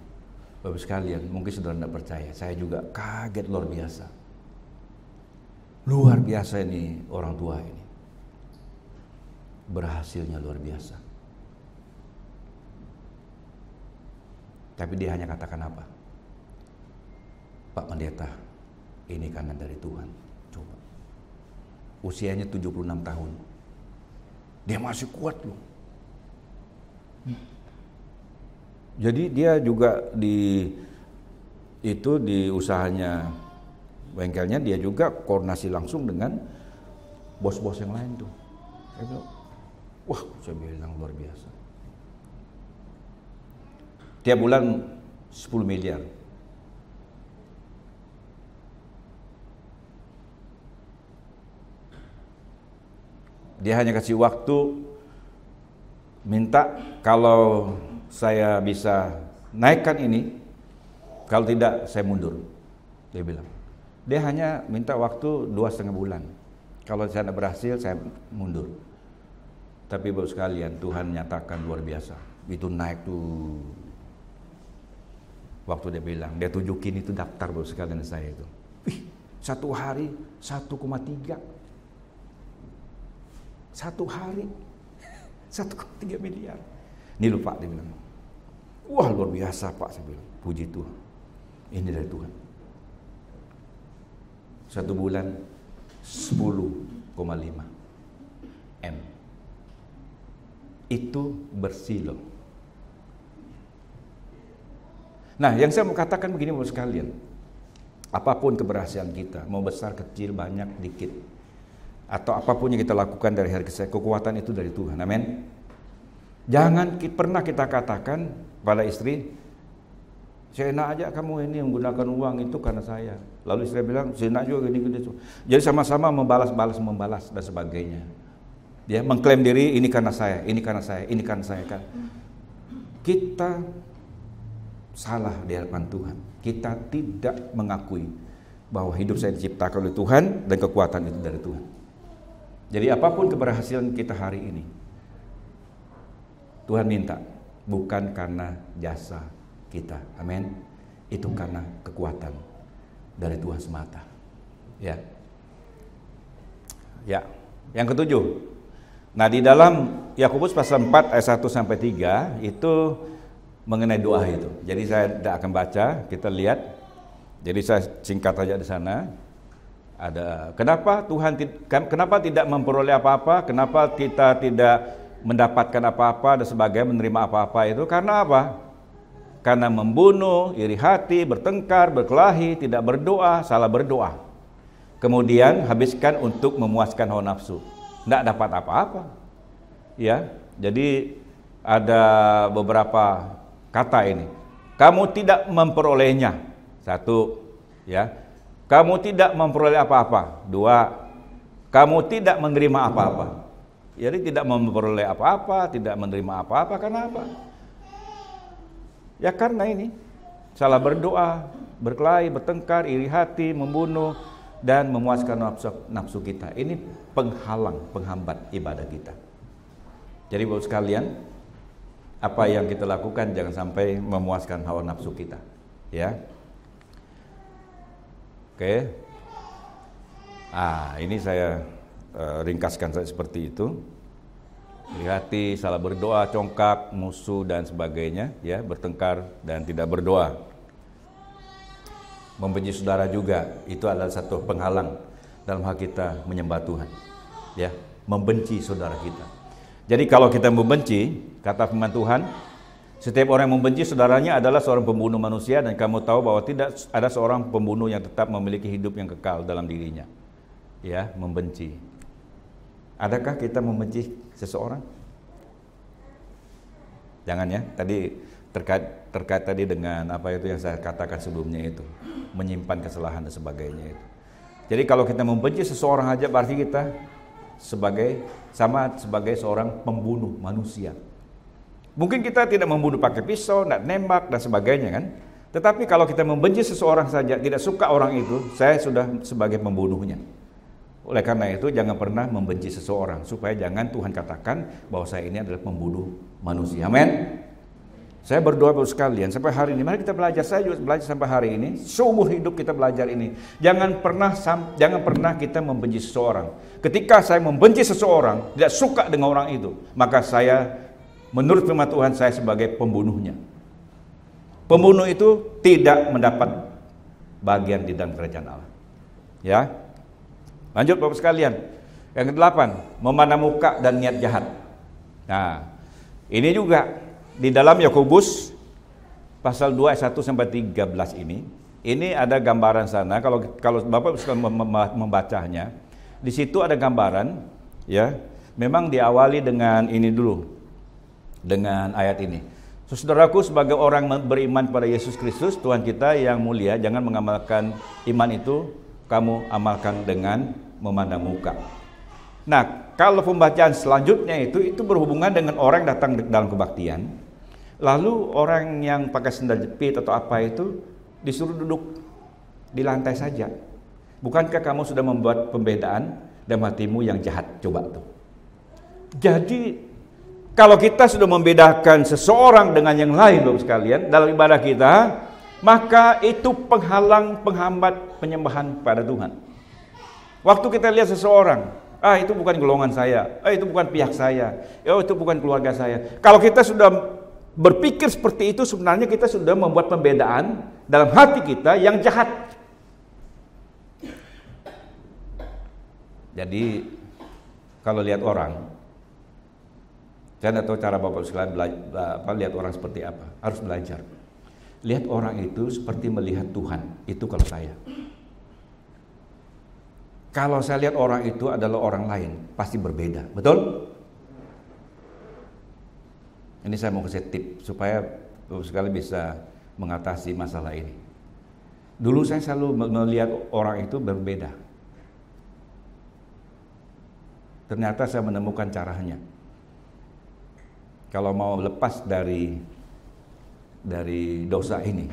Bapak sekalian, mungkin saudara tidak percaya, saya juga kaget luar biasa. Luar biasa ini orang tua ini. Berhasilnya luar biasa. Tapi dia hanya katakan apa? Pak Pendeta, ini karena dari Tuhan. Coba. Usianya 76 tahun. Dia masih kuat loh. Jadi dia juga di usahanya bengkelnya dia juga koordinasi langsung dengan bos-bos yang lain tuh. Saya bilang, wah, saya bilang luar biasa. Tiap bulan 10 miliar. Dia hanya kasih waktu, minta kalau saya bisa naikkan ini, kalau tidak saya mundur. Dia bilang. Dia hanya minta waktu 2,5 bulan. Kalau saya tidak berhasil, saya mundur. Tapi Bapak sekalian, Tuhan nyatakan luar biasa. Itu naik tuh. Waktu dia bilang, dia tunjukin itu daftar Bapak sekalian saya itu. Wih, 1 hari 1,3. 1 hari 1,3 miliar. Ini lupa dia bilang. Wah luar biasa Pak, saya bilang. Puji Tuhan. Ini dari Tuhan. 1 bulan 10,5 M. Itu bersih loh. Nah, yang saya mau katakan begini Bapak sekalian. Apapun keberhasilan kita, mau besar, kecil, banyak, dikit, atau apapun yang kita lakukan dari hari ke hari, kekuatan itu dari Tuhan. Amin. Jangan pernah kita katakan pada istri, "Seenak aja kamu ini menggunakan uang itu karena saya." Lalu istri bilang, "Seenak juga gini." Jadi sama-sama membalas dan sebagainya. Dia mengklaim diri, ini karena saya, ini karena saya, ini karena saya kan. Kita salah di hadapan Tuhan. Kita tidak mengakui bahwa hidup saya diciptakan oleh Tuhan dan kekuatan itu dari Tuhan. Jadi apapun keberhasilan kita hari ini, Tuhan minta bukan karena jasa kita, amin. Itu karena kekuatan dari Tuhan semata. Ya. Yang ketujuh. Nah, di dalam Yakobus pasal 4 ayat 1 sampai 3 itu mengenai doa itu. Jadi saya tidak akan baca, kita lihat. Jadi saya singkat saja di sana. Ada kenapa tidak memperoleh apa-apa? Kenapa kita tidak mendapatkan apa-apa dan sebagainya, menerima apa-apa itu? Karena apa? Karena membunuh, iri hati, bertengkar, berkelahi, tidak berdoa, salah berdoa. Kemudian habiskan untuk memuaskan hawa nafsu. Tidak dapat apa-apa. Ya. Jadi ada beberapa kata ini. Kamu tidak memperolehnya. 1, ya. Kamu tidak memperoleh apa-apa. 2, kamu tidak menerima apa-apa. Jadi tidak memperoleh apa-apa, tidak menerima apa-apa. Karena apa? Ya karena ini. Salah berdoa, berkelahi, bertengkar, iri hati, membunuh, dan memuaskan nafsu kita. Ini penghalang, penghambat ibadah kita. Jadi Bapak sekalian, apa yang kita lakukan jangan sampai memuaskan hawa nafsu kita, ya. Oke. Ini saya ringkaskan seperti itu. Iri hati, salah berdoa, congkak, musuh dan sebagainya, ya, bertengkar dan tidak berdoa. Membenci saudara juga itu adalah satu penghalang dalam hal kita menyembah Tuhan, ya. Membenci saudara kita. Jadi kalau kita membenci, kata firman Tuhan, setiap orang yang membenci saudaranya adalah seorang pembunuh manusia, dan kamu tahu bahwa tidak ada seorang pembunuh yang tetap memiliki hidup yang kekal dalam dirinya. Ya, membenci. Adakah kita membenci seseorang? Jangan ya. Tadi terkait tadi dengan apa itu yang saya katakan sebelumnya itu, menyimpan kesalahan dan sebagainya itu. Jadi kalau kita membenci seseorang aja berarti kita sebagai seorang pembunuh manusia. Mungkin kita tidak membunuh pakai pisau, tidak nembak dan sebagainya kan. Tetapi kalau kita membenci seseorang saja, tidak suka orang itu, saya sudah sebagai pembunuhnya. Oleh karena itu jangan pernah membenci seseorang, supaya jangan Tuhan katakan bahwa saya ini adalah pembunuh manusia. Amin. Saya berdoa Bapak sekalian sampai hari ini, mari kita belajar. Saya juga belajar sampai hari ini, seumur hidup kita belajar ini. Jangan pernah kita membenci seseorang. Ketika saya membenci seseorang, tidak suka dengan orang itu, maka saya, menurut firman Tuhan, saya sebagai pembunuhnya. Pembunuh itu tidak mendapat bagian di dalam kerajaan Allah. Ya. Lanjut Bapak sekalian. Yang ke-8, memandang muka dan niat jahat. Nah, ini juga di dalam Yakobus pasal 2 ayat 1 sampai 13 ini ada gambaran sana. Kalau Bapak bisa membacanya, di situ ada gambaran, ya. Memang diawali dengan ini dulu, dengan ayat ini. Saudaraku, sebagai orang beriman pada Yesus Kristus Tuhan kita yang mulia, jangan mengamalkan iman itu kamu amalkan dengan memandang muka. Nah, kalau pembacaan selanjutnya itu berhubungan dengan orang datang dalam kebaktian, lalu orang yang pakai sendal jepit atau apa itu disuruh duduk di lantai saja. Bukankah kamu sudah membuat pembedaan dalam hatimu yang jahat? Coba tuh. Jadi kalau kita sudah membedakan seseorang dengan yang lain Bapak sekalian dalam ibadah kita, maka itu penghalang, penghambat penyembahan pada Tuhan. Waktu kita lihat seseorang, itu bukan golongan saya, itu bukan pihak saya, itu bukan keluarga saya. Kalau kita sudah berpikir seperti itu, sebenarnya kita sudah membuat pembedaan dalam hati kita yang jahat. Jadi kalau lihat orang, saya tidak tahu cara Bapak sekalian lihat orang seperti apa. Harus belajar. Lihat orang itu seperti melihat Tuhan. Itu kalau saya. Kalau saya lihat orang itu adalah orang lain, pasti berbeda. Betul? Ini saya mau kasih tip supaya Bapak sekalian bisa mengatasi masalah ini. Dulu saya selalu melihat orang itu berbeda. Ternyata saya menemukan caranya. Kalau mau lepas dari dosa ini,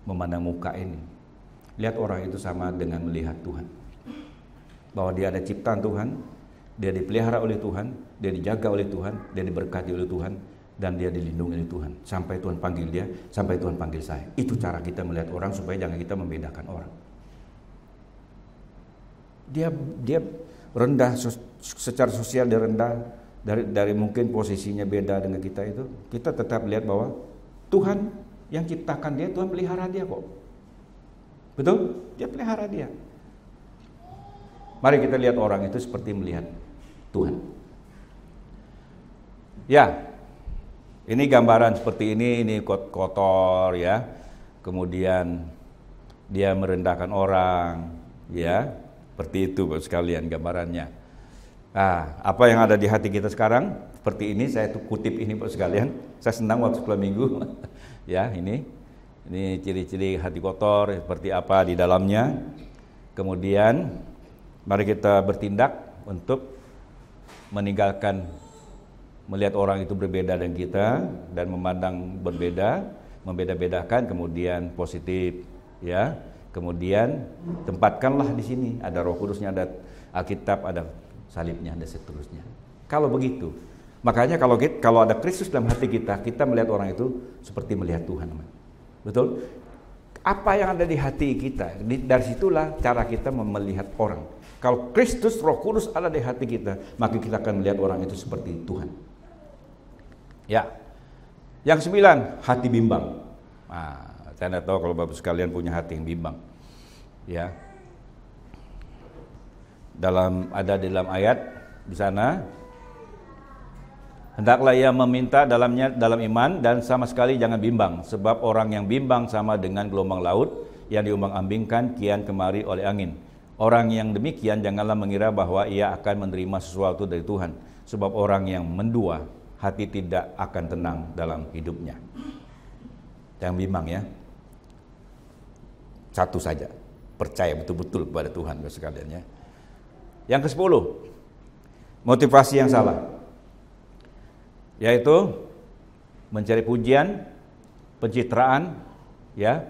memandang muka ini, lihat orang itu sama dengan melihat Tuhan. Bahwa dia ada ciptaan Tuhan, dia dipelihara oleh Tuhan, dia dijaga oleh Tuhan, dia diberkati oleh Tuhan, dan dia dilindungi oleh Tuhan. Sampai Tuhan panggil dia, sampai Tuhan panggil saya. Itu cara kita melihat orang supaya jangan kita membedakan orang. Dia rendah secara sosial, dia rendah dari mungkin posisinya beda dengan kita itu. Kita tetap lihat bahwa Tuhan yang ciptakan dia, Tuhan pelihara dia kok. Betul? Dia pelihara dia. Mari kita lihat orang itu seperti melihat Tuhan. Ya, ini gambaran seperti ini kotor ya. Kemudian dia merendahkan orang, ya. Seperti itu Bapak sekalian gambarannya. Nah, apa yang ada di hati kita sekarang? Seperti ini, saya kutip ini Bapak sekalian. Saya senang waktu sekolah minggu. Ya, ini ciri-ciri hati kotor seperti apa di dalamnya. Kemudian mari kita bertindak untuk meninggalkan melihat orang itu berbeda dengan kita dan memandang berbeda, membeda-bedakan, kemudian positif, ya. Kemudian tempatkanlah di sini, ada Roh Kudusnya, ada Alkitab, ada salibnya, ada seterusnya. Kalau begitu, makanya kalau ada Kristus dalam hati kita, kita melihat orang itu seperti melihat Tuhan. Betul? Apa yang ada di hati kita, dari situlah cara kita melihat orang. Kalau Kristus, Roh Kudus ada di hati kita, maka kita akan melihat orang itu seperti Tuhan. Ya. Yang 9, hati bimbang. Nah, saya tidak tahu kalau Bapak sekalian punya hati yang bimbang. Ya. Ada dalam ayat di sana, hendaklah ia meminta dalam iman dan sama sekali jangan bimbang, sebab orang yang bimbang sama dengan gelombang laut yang diombang-ambingkan kian kemari oleh angin. Orang yang demikian janganlah mengira bahwa ia akan menerima sesuatu dari Tuhan, sebab orang yang mendua hati tidak akan tenang dalam hidupnya. Yang bimbang ya, satu saja, percaya betul-betul kepada Tuhan Bapak sekalian ya. Yang ke-10, motivasi yang salah, yaitu mencari pujian, pencitraan, ya.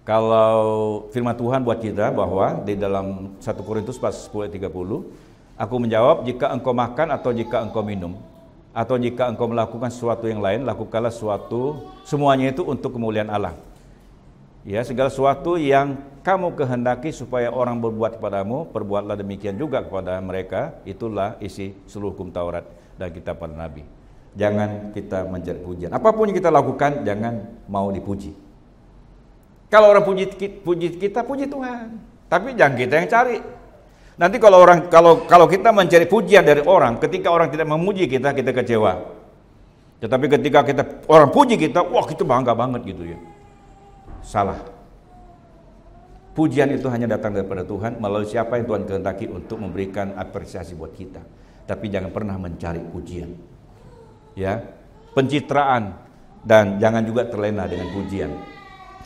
Kalau firman Tuhan buat kita bahwa di dalam 1 Korintus 10:30, aku menjawab, jika engkau makan atau jika engkau minum, atau jika engkau melakukan sesuatu yang lain, lakukanlah semuanya itu untuk kemuliaan Allah. Ya, segala sesuatu yang kamu kehendaki supaya orang berbuat kepadamu, perbuatlah demikian juga kepada mereka. Itulah isi seluruh hukum Taurat dan kitab para nabi. Jangan kita mencari pujian. Apapun yang kita lakukan, jangan mau dipuji. Kalau orang puji kita, puji Tuhan. Tapi jangan kita yang cari. Nanti kalau kita mencari pujian dari orang, ketika orang tidak memuji kita kecewa. Tetapi ketika orang puji kita, wah kita bangga banget gitu ya. Salah. Pujian itu hanya datang daripada Tuhan melalui siapa yang Tuhan kehendaki untuk memberikan apresiasi buat kita. Tapi jangan pernah mencari pujian. Ya, pencitraan dan jangan juga terlena dengan pujian.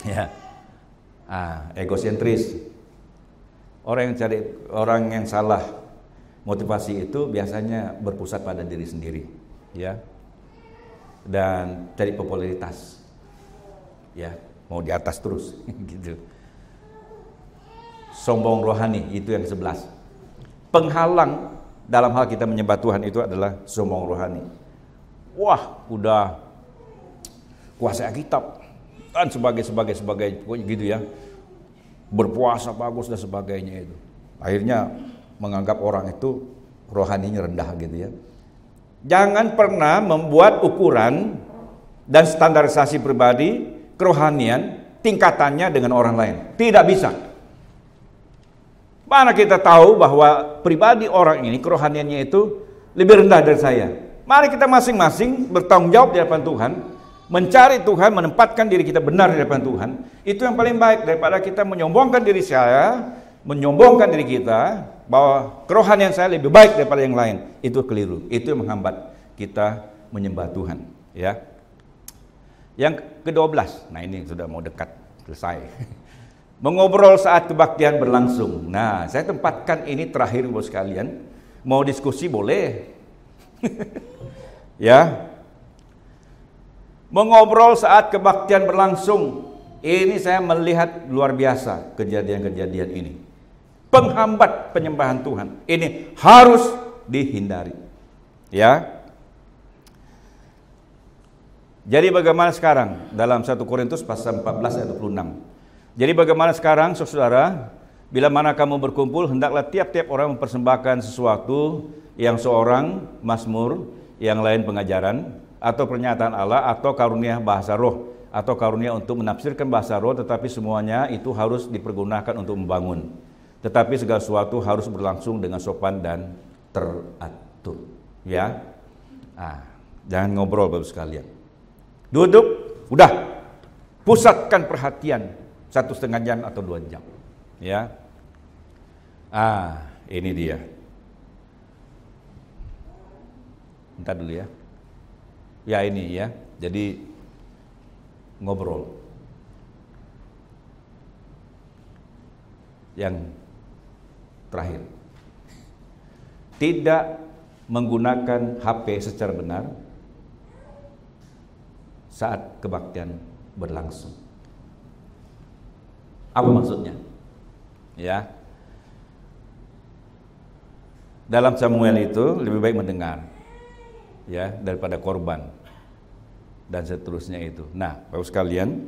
Ya. Egosentris. Orang yang salah motivasi itu biasanya berpusat pada diri sendiri, ya. Dan cari popularitas. Ya, mau di atas terus gitu. Sombong rohani itu yang 11. Penghalang dalam hal kita menyembah Tuhan itu adalah sombong rohani. Wah, udah kuasai Alkitab dan sebagai gitu ya. Berpuasa bagus dan sebagainya itu. Akhirnya menganggap orang itu rohaninya rendah gitu ya. Jangan pernah membuat ukuran dan standarisasi pribadi kerohanian tingkatannya dengan orang lain. Tidak bisa. Mana kita tahu bahwa pribadi orang ini, kerohaniannya itu lebih rendah dari saya. Mari kita masing-masing bertanggung jawab di hadapan Tuhan, mencari Tuhan, menempatkan diri kita benar di hadapan Tuhan. Itu yang paling baik daripada kita menyombongkan diri saya, menyombongkan diri kita bahwa kerohanian saya lebih baik daripada yang lain. Itu keliru. Itu yang menghambat kita menyembah Tuhan. Ya. Yang ke-12. Nah, ini sudah mau dekat selesai. Mengobrol saat kebaktian berlangsung. Nah, saya tempatkan ini terakhir Bapak sekalian. Mau diskusi boleh. Ya. Mengobrol saat kebaktian berlangsung. Ini saya melihat luar biasa kejadian-kejadian ini. Penghambat penyembahan Tuhan. Ini harus dihindari. Ya. Jadi bagaimana sekarang dalam 1 Korintus pasal 14 ayat 26. Jadi bagaimana sekarang saudara, bila mana kamu berkumpul, hendaklah tiap-tiap orang mempersembahkan sesuatu, yang seorang mazmur, yang lain pengajaran, atau pernyataan Allah, atau karunia bahasa roh, atau karunia untuk menafsirkan bahasa roh, tetapi semuanya itu harus dipergunakan untuk membangun. Tetapi segala sesuatu harus berlangsung dengan sopan dan teratur. Ya, jangan ngobrol Bapak sekalian. Duduk, udah, pusatkan perhatian. 1,5 jam atau 2 jam. Ya. Ini dia. Bentar dulu ya. Ya ini ya. Jadi ngobrol. Yang terakhir. Tidak menggunakan HP secara benar saat kebaktian berlangsung. Apa maksudnya? Ya. Dalam Samuel itu lebih baik mendengar, ya, daripada korban dan seterusnya itu. Nah, Bapak sekalian,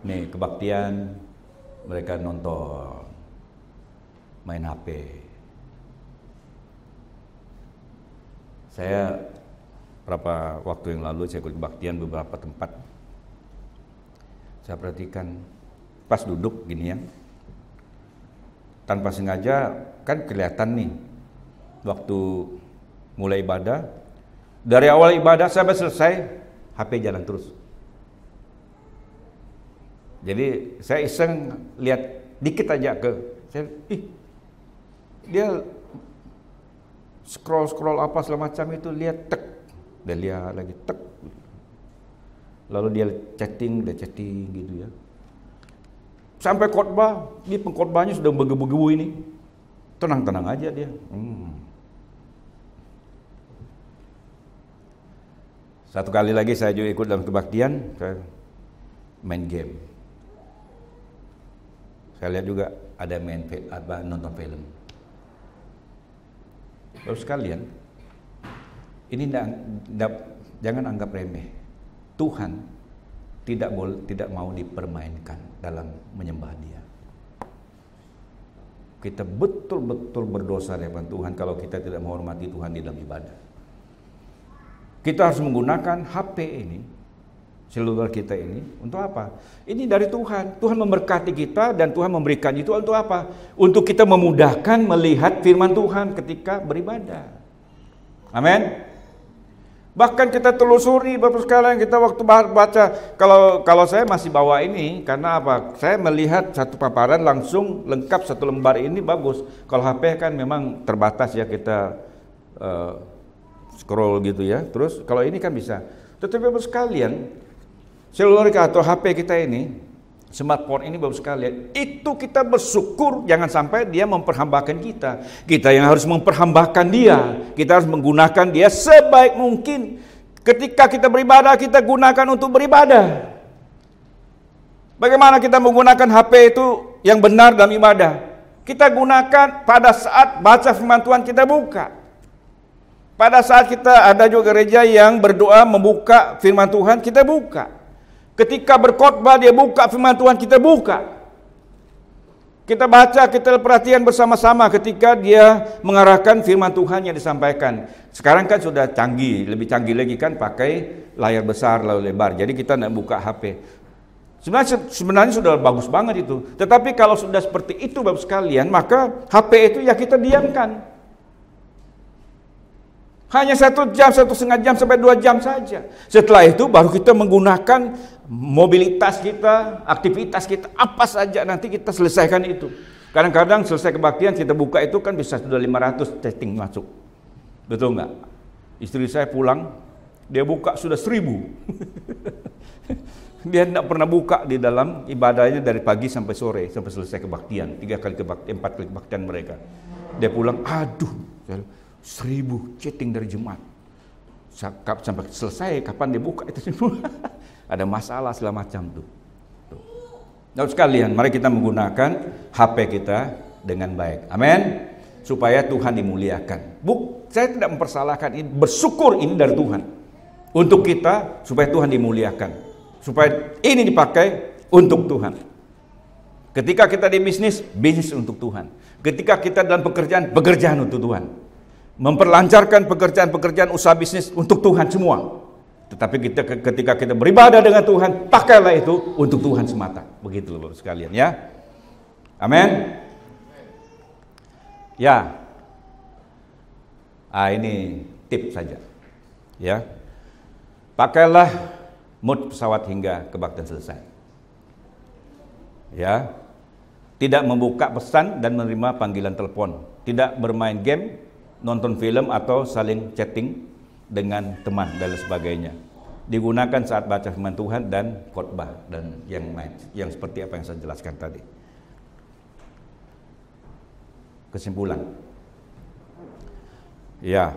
nih kebaktian mereka nonton, main HP. Saya berapa waktu yang lalu saya ikut kebaktian beberapa tempat. Saya perhatikan pas duduk gini ya, tanpa sengaja kan kelihatan nih waktu mulai ibadah, dari awal ibadah sampai selesai HP jalan terus. Jadi saya iseng lihat dikit aja dia scroll apa segala macam itu, lihat tek, dia lihat lagi tek. Lalu dia chatting gitu ya. Sampai khotbah, di pengkhotbahnya sudah bergebu-gebu ini. Tenang-tenang aja dia. Satu kali lagi saya juga ikut dalam kebaktian, saya main game. Saya lihat juga ada nonton film. Bapak sekalian, ini jangan anggap remeh. Tuhan tidak mau dipermainkan dalam menyembah Dia. Kita betul-betul berdosa di hadapan Tuhan kalau kita tidak menghormati Tuhan di dalam ibadah. Kita harus menggunakan HP ini, seluler kita ini, untuk apa? Ini dari Tuhan. Tuhan memberkati kita dan Tuhan memberikan itu untuk apa? Untuk kita memudahkan melihat firman Tuhan ketika beribadah. Amin. Bahkan kita telusuri Bapak sekalian, kita waktu baca, kalau saya masih bawa ini, karena apa? Saya melihat satu paparan langsung lengkap satu lembar ini bagus. Kalau HP kan memang terbatas ya, kita scroll gitu ya. Terus kalau ini kan bisa. Tetapi Bapak sekalian, seluler atau HP kita ini, smartphone ini Bapak sekalian, itu kita bersyukur jangan sampai dia memperhambakan kita. Kita yang harus memperhambakan dia. Kita harus menggunakan dia sebaik mungkin. Ketika kita beribadah, kita gunakan untuk beribadah. Bagaimana kita menggunakan HP itu yang benar dalam ibadah? Kita gunakan pada saat baca firman Tuhan, kita buka. Pada saat kita ada juga gereja yang berdoa membuka firman Tuhan, kita buka. Ketika berkhotbah dia buka firman Tuhan, kita buka. Kita baca, kita perhatian bersama-sama ketika dia mengarahkan firman Tuhan yang disampaikan. Sekarang kan sudah canggih, lebih canggih lagi kan pakai layar besar, layar lebar. Jadi kita tidak buka HP. Sebenarnya sudah bagus banget itu. Tetapi kalau sudah seperti itu Bapak sekalian, maka HP itu ya kita diamkan. Hanya 1 jam, 1,5 jam sampai 2 jam saja. Setelah itu baru kita menggunakan mobilitas kita, aktivitas kita, apa saja nanti kita selesaikan itu. Kadang-kadang selesai kebaktian kita buka itu kan bisa sudah 500 chatting masuk. Betul nggak? Istri saya pulang, dia buka sudah 1000. Dia tidak pernah buka di dalam ibadahnya dari pagi sampai sore, sampai selesai kebaktian. 3 kali kebaktian, 4 kali kebaktian mereka. Dia pulang, aduh, 1000 chatting dari Jumat. Sampai selesai, kapan dia buka itu semua. Ada masalah segala macam tuh. Nah sekalian, mari kita menggunakan HP kita dengan baik. Amin. Supaya Tuhan dimuliakan. Saya tidak mempersalahkan ini, bersyukur ini dari Tuhan. Untuk kita, supaya Tuhan dimuliakan. Supaya ini dipakai untuk Tuhan. Ketika kita di bisnis, bisnis untuk Tuhan. Ketika kita dalam pekerjaan, pekerjaan untuk Tuhan. Memperlancarkan pekerjaan-pekerjaan usaha bisnis untuk Tuhan semua. Tetapi ketika kita beribadah dengan Tuhan, pakailah itu untuk Tuhan semata. Begitu loh Bapak sekalian ya. Amin. Ya. Ini tip saja. Ya. Pakailah mood pesawat hingga kebaktian selesai. Ya. Tidak membuka pesan dan menerima panggilan telepon. Tidak bermain game, nonton film atau saling chatting dengan teman dan sebagainya. Digunakan saat baca firman Tuhan dan khotbah dan yang lain, yang seperti apa yang saya jelaskan tadi. Kesimpulan. Ya.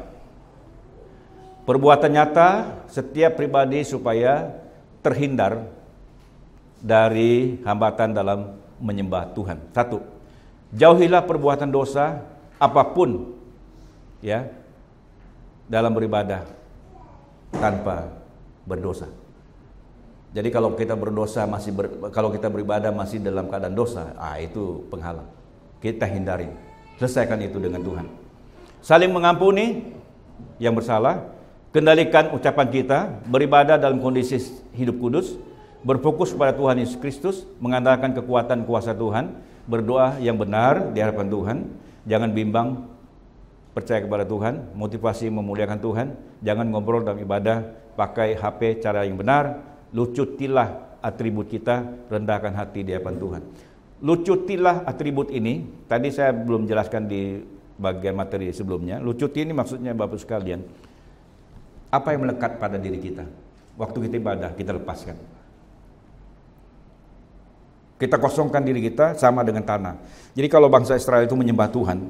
Perbuatan nyata setiap pribadi supaya terhindar dari hambatan dalam menyembah Tuhan. 1. Jauhilah perbuatan dosa apapun ya dalam beribadah tanpa berdosa. Jadi kalau kita berdosa kalau kita beribadah masih dalam keadaan dosa, itu penghalang. Kita hindari. Selesaikan itu dengan Tuhan. Saling mengampuni yang bersalah, kendalikan ucapan kita, beribadah dalam kondisi hidup kudus, berfokus pada Tuhan Yesus Kristus, mengandalkan kekuatan kuasa Tuhan, berdoa yang benar di hadapan Tuhan, jangan bimbang, percaya kepada Tuhan, motivasi memuliakan Tuhan, jangan ngobrol dalam ibadah, pakai HP cara yang benar, lucutilah atribut kita, rendahkan hati di hadapan Tuhan. Lucutilah atribut ini, tadi saya belum jelaskan di bagian materi sebelumnya. Lucuti ini maksudnya Bapak sekalian, apa yang melekat pada diri kita. Waktu kita ibadah, kita lepaskan. Kita kosongkan diri kita sama dengan tanah. Jadi kalau bangsa Israel itu menyembah Tuhan,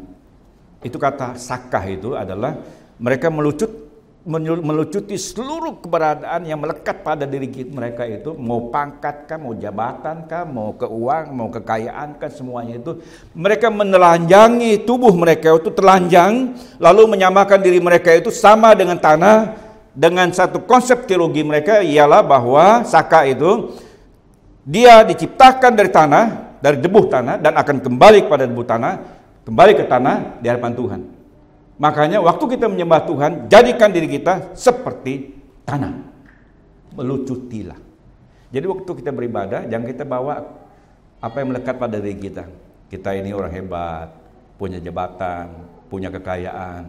itu kata sakah itu adalah mereka melucuti seluruh keberadaan yang melekat pada diri mereka itu, mau pangkat kah, mau jabatan kah, mau keuangan, mau kekayaan kah, semuanya itu mereka menelanjangi tubuh mereka itu telanjang, lalu menyamakan diri mereka itu sama dengan tanah, dengan satu konsep teologi mereka ialah bahwa saka itu dia diciptakan dari tanah, dari debu tanah dan akan kembali kepada debu tanah, kembali ke tanah di hadapan Tuhan. Makanya waktu kita menyembah Tuhan, jadikan diri kita seperti tanah. Melucutilah. Jadi waktu kita beribadah, jangan kita bawa apa yang melekat pada diri kita. Kita ini orang hebat, punya jabatan, punya kekayaan,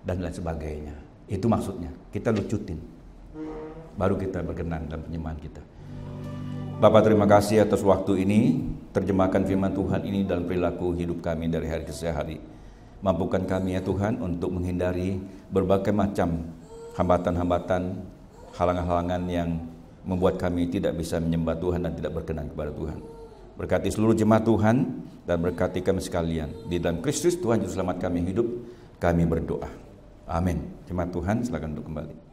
dan lain sebagainya. Itu maksudnya, kita lucutin. Baru kita berkenan dalam penyembahan kita. Bapak terima kasih atas waktu ini, terjemahkan firman Tuhan ini dalam perilaku hidup kami dari hari ke hari. Mampukan kami ya Tuhan untuk menghindari berbagai macam hambatan-hambatan, halangan-halangan yang membuat kami tidak bisa menyembah Tuhan dan tidak berkenan kepada Tuhan. Berkati seluruh jemaat Tuhan dan berkati kami sekalian. Di dalam Kristus Tuhan Juru Selamat kami hidup, kami berdoa. Amin. Jemaat Tuhan silakan untuk kembali.